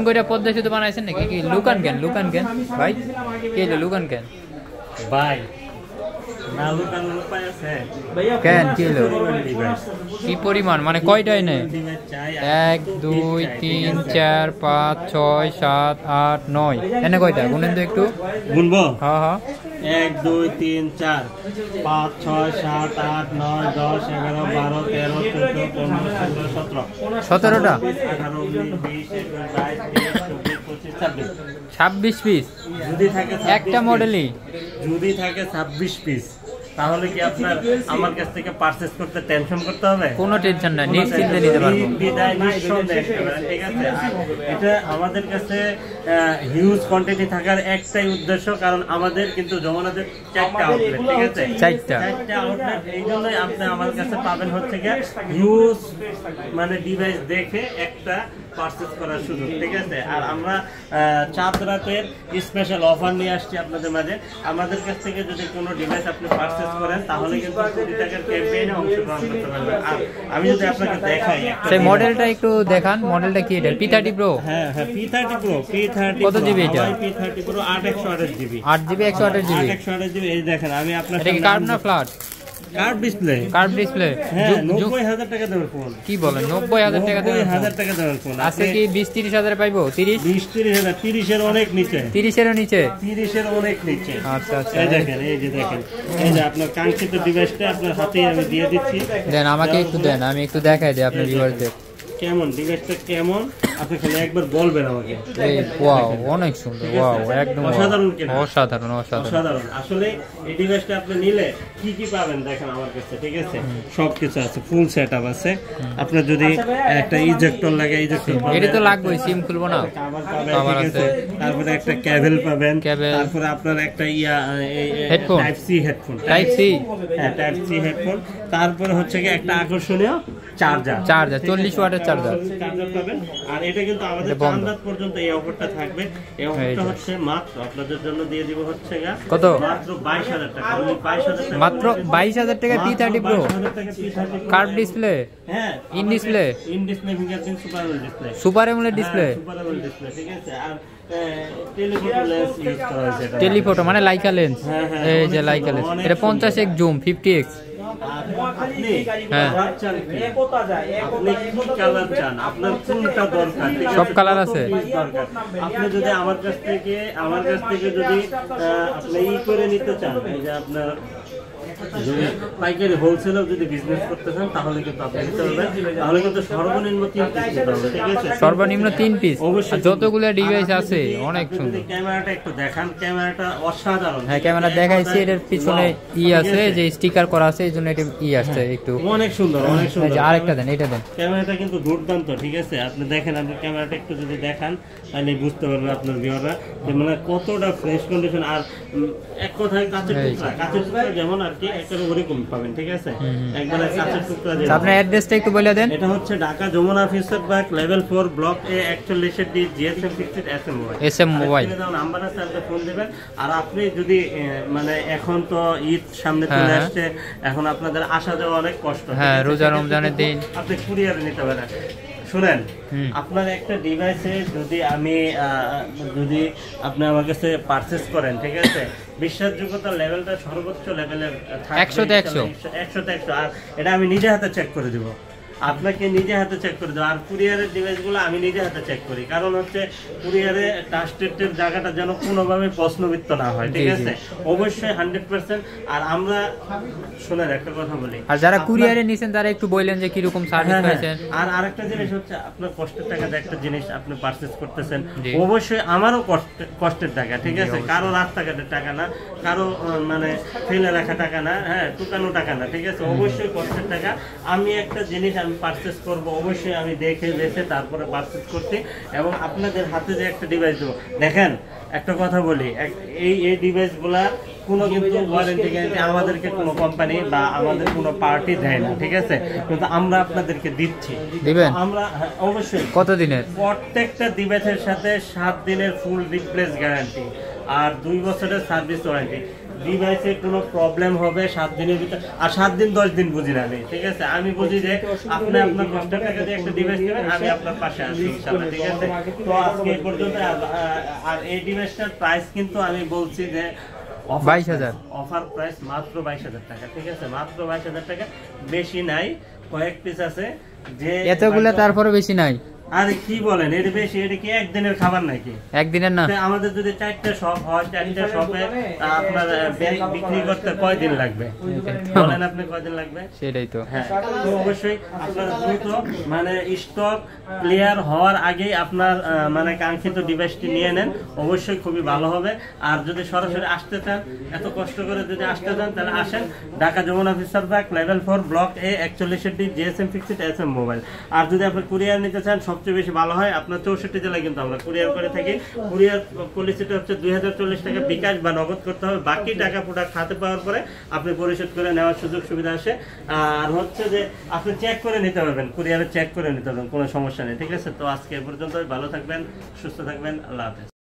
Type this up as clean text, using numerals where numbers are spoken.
কইটা পদ্মা সেতু বানাইছেন নাকি? কি লুকান কেন ভাই? কে লুকান কেন ভাই? না লুকানোর উপায় আছে কেন? কি পরিমাণ মানে কয়টাই নেই? 1 2 3 4 5 6 7 8 9 এনে কয়টা গুনেন তো একটু। গুনবো? হ্যাঁ 1 2 3 4 5 6 7 8 9 10 11 12 13 14 15 16 17 17টা 18 19 20 21 22 26 পিস যদি থাকে একটা মডেলই, যদি থাকে 26 পিস, তাহলে কি আপনার আমার কাছ থেকে পারচেজ করতে টেনশন করতে হবে? কোনো টেনশন নাই, নিশ্চিন্তে নিতে পারবো। বিদায় নিঃসন্দেহে, ঠিক আছে। এটা আমাদের কাছে হিউজ কোয়ান্টিটি থাকার একটাই উদ্দেশ্য, কারণ আমাদের কিন্তু যমুনাতে 4টা আউটলেট, ঠিক আছে, 4টা আউটলেট। এই জন্যই আপনি আমার কাছে পাবেন হচ্ছে গিয়ে হিউজ মানে ডিভাইস দেখে একটা পারচেজ করার সুযোগ, ঠিক আছে। আর আমরা চাঁদ রাতের স্পেশাল অফার নিয়ে আসছি আপনাদের মাঝে। আমাদের কাছ থেকে যদি কোনো ডিভাইস আপনি পারচেজ করেন তাহলে কিন্তু 20 টাকার ক্যাম্পেইনে অংশগ্রহণ করতে পারবেন। আর আমি যদি আপনাকে দেখাই সেই মডেলটা একটু দেখান, মডেলটা কি? এটা P30 Pro। হ্যাঁ P30 Pro। কত জিবি এটা? P30 Pro 8/128 GB. 8 GB 128 GB. 8/128 GB. এই দেখেন আমি আপনার এটা কি কার্ভ না flat? Curve display. Curve display. হ্যাঁ 90,000 টাকা দেওয়ার ফোন। কি বলেন? 90,000 টাকা দেওয়ার ফোন? 90,000 টাকা দেওয়ার ফোন। আছে কি 20-30,000 পাইবো? 30-30,000। 30 এর অনেক নিচে। 30 এর নিচে? 30 এর অনেক নিচে। আচ্ছা আচ্ছা। এই দেখেন, এই যে দেখেন, এই যে আপনার কাঙ্ক্ষিত ডিভাইসটা আপনার হাতেই আমি দিয়ে দিচ্ছি। দেন আমাকে একটু দেন, আমি একটু দেখাই দিই আপনার ভিউয়ারদের কেমন ডিভাইসটা কেমন আপনি খালি একবার বলবেন আমাকে। এই ওয়াও, অনেক সুন্দর, ওয়াও, একদম অসাধারণ। অসাধারণ অসাধারণ। আসলে এই ডিভাইসটা আপনি নিলে কি কি পাবেন দেখেন আমার কাছে, ঠিক আছে। সবকিছু আছে, ফুল সেটআপ আছে। আপনার যদি একটা ইজেক্টর লাগে, ইজেক্টর পাবেন। এটা তো লাগবেই, সিম খুলবো না, কভার আছে। তারপরে একটা কেবল পাবেন। তারপরে আপনার একটা headphone, type C headphone, type C, হ্যাঁ টাইপ সি হেডফোন। তারপরে হচ্ছে কি একটা আকর্ষণীয় চার্জার 40 ওয়াটের চার্জার পাবেন। আর এটা কিন্তু আমাদের চাঁদ পর্যন্ত এই অফারটা থাকবে। এই অফারটা হচ্ছে মাত্র আপনাদের জন্য দিয়ে দিব হচ্ছে কত? মাত্র 22,000 টাকা। 22,000 টাকা, মাত্র 22,000 টাকা P30 Pro। কার্ভ ডিসপ্লে, হ্যাঁ in display, fingerprint super AMOLED display, ঠিক আছে। আর টেলিফোটো লেন্স ইউজ করা হয়েছে। টেলিফোটো মানে লাইকা লেন্স। এই যে লাইকা লেন্স, এটা 50x জুম, 50x। সব কালার আছে। আপনি যদি আমার কাছ থেকে যদি আপনি করে নিতে চান, এই যে আপনার পাইকারি হোলসেলও যদি বিজনেস করতে চান তাহলে কিন্তু আপনি নিতে পারবেন। তাহলে কিন্তু সর্বনিম্ন 3 পিস নিতে হবে, ঠিক আছে। সর্বনিম্ন 3 পিস। অবশ্যই যতগুলো ডিভাইস আছে অনেক সুন্দর। ক্যামেরাটা একটু দেখান, ক্যামেরাটা অসাধারণ। হ্যাঁ ক্যামেরা দেখাইছি, এর পিছনে আছে যে স্টিকার করা আছে, এইজন্য এটা আসছে একটু অনেক সুন্দর, অনেক সুন্দর। আরেকটা দেন, এটা দেন। ক্যামেরাটা কিন্তু দুর্দান্ত, ঠিক আছে। আপনি দেখেন, আপনি ক্যামেরাটা একটু যদি দেখান তাহলে বুঝতে পারবেন আপনার ভিউয়াররা যে মানে কতটা ফ্রেশ কন্ডিশন। আর এক কথায় কাঁচের টুকরা যেমন আর কি একেবারে ওরকম পাবেন, ঠিক আছে। একবারে কাঁচের টুকরা। আপনার অ্যাড্রেসটা একটু বলে দেন। এটা হচ্ছে Dhaka Jamuna Future Park level 4 block A 41D GSM 60 SM mobile. Number আছে, আপনি ফোন দিবেন। আর আপনি যদি মানে এখন তো ঈদ সামনে চলে আসছে, এখন আপনাদের আসা যাওয়া অনেক কষ্ট, হ্যাঁ রোজা রমজানের দিন, আপনি কুরিয়ারে নিতে পারেন। শুনেন, আপনার একটা ডিভাইসে যদি আপনি আমার কাছে পারচেজ করেন, ঠিক আছে, বিশ্বাসযোগ্যতার লেভেলটা সর্বোচ্চ লেভেলের 100 আর এটা আমি নিজে হাতে চেক করে দিব। আপনাকে নিজে হাতে চেক করে দেবো। আর কুরিয়ারের ডিভাইসগুলো আমি নিজে হাতে চেক করি, কারণ হচ্ছে কুরিয়ারে ট্রাস্টেডের জায়গাটা যেন কোনোভাবে প্রশ্নবিদ্ধ না হয়, ঠিক আছে। অবশ্যই 100%। আর আমরা শোনেন একটা কথা বলি, আর যারা কুরিয়ারে নিছেন তারা একটু বললেন যে কিরকম সার্ভিস পাইছেন। আর আরেকটা জিনিস হচ্ছে, আপনার কষ্টের টাকাতে একটা জিনিস আপনি পারচেজ করতেছেন, অবশ্যই আমারও কষ্টের টাকা, ঠিক আছে। কারো রাস্তাঘাটের টাকা না, কারো মানে ফেলে রাখা টাকা না, হ্যাঁ টুকানো টাকা না, ঠিক আছে। অবশ্যই কষ্টের টাকা। আমি একটা জিনিস আমি পারচেজ করব, অবশ্যই আমি দেখে তারপরে পারচেজ করতে, এবং আপনাদের হাতে যে একটা ডিভাইস দেবো। দেখেন একটা কথা বলি, এই ডিভাইসগুলা কোনো কিন্তু ওয়ারেন্টি গ্যারান্টি আমাদেরকে কোনো কোম্পানি বা আমাদের কোনো পার্টি দেয় না, ঠিক আছে। কিন্তু আমরা আপনাদেরকে দিচ্ছি, দিবেন আমরা অবশ্যই। কত দিনের? প্রত্যেকটা ডিভাইসের সাথে 7 দিনের ফুল রিপ্লেস গ্যারান্টি আর 2 বছরের সার্ভিস ওয়ারেন্টি। ডিভাইসে কোনো প্রবলেম হবে 7 দিনের ভিতর, আর 7 দিন 10 দিন বুঝি না আমি, ঠিক আছে? আমি বুঝি যে আপনি আপনার কষ্টের টাকা দিয়ে একটা ডিভাইস নেবেন, আমি আপনার পাশে আছি ইনশাআল্লাহ, ঠিক আছে? তো আজকে এই পর্যন্ত। আর এই ডিভাইসটার প্রাইস কিন্তু আমি বলছি যে 22,000 অফার প্রাইস মাত্র 22,000 টাকা, ঠিক আছে? মাত্র 22,000 টাকা, বেশি নাই, কয়েক পিস আছে যে এতগুলো, তারপরে বেশি নাই। আরে কি বলেন, এর বেশি? এটা কি একদিনের খাবার নাকি? একদিনের না। আমাদের যদি 4টা শপ হয়, 4টা শপে আপনার বিক্রি করতে কয়দিন লাগবে বলেন? আপনি কয়দিন লাগবে? সেটাই তো। হ্যাঁ, তো অবশ্যই আপনার দ্রুত মানে স্টক ক্লিয়ার হওয়ার আগেই আপনার মানে কাঙ্ক্ষিত ডিভাইসটি নিয়ে নেন, অবশ্যই খুবই ভালো হবে। আর যদি সরাসরি আসতে চান, এত কষ্ট করে যদি আসতে চান, তাহলে আসেন Dhaka Jamuna officer park, level 4, block A, 41D, GSM fixed SM mobile. আর যদি আপনি কুরিয়ার নিতে চান, সবচেয়ে বেশি ভালো হয় আপনার 64 জেলায় কিন্তু আমরা কুরিয়ার করে থাকি। কুরিয়ার পলিসিটা হচ্ছে 2040 টাকা বিকাশ বা নগদ করতে হবে, বাকি টাকা প্রোডাক্ট হাতে পাওয়ার পরে আপনি পরিশোধ করে নেওয়ার সুযোগ সুবিধা আসে। আর হচ্ছে যে আপনি চেক করে নিতে পারবেন, কুরিয়ারে চেক করে নিতে পারবেন, কোনো সমস্যা নেই, ঠিক আছে? তো আজকে এ পর্যন্ত, ভালো থাকবেন, সুস্থ থাকবেন, আল্লাহ হাফেজ।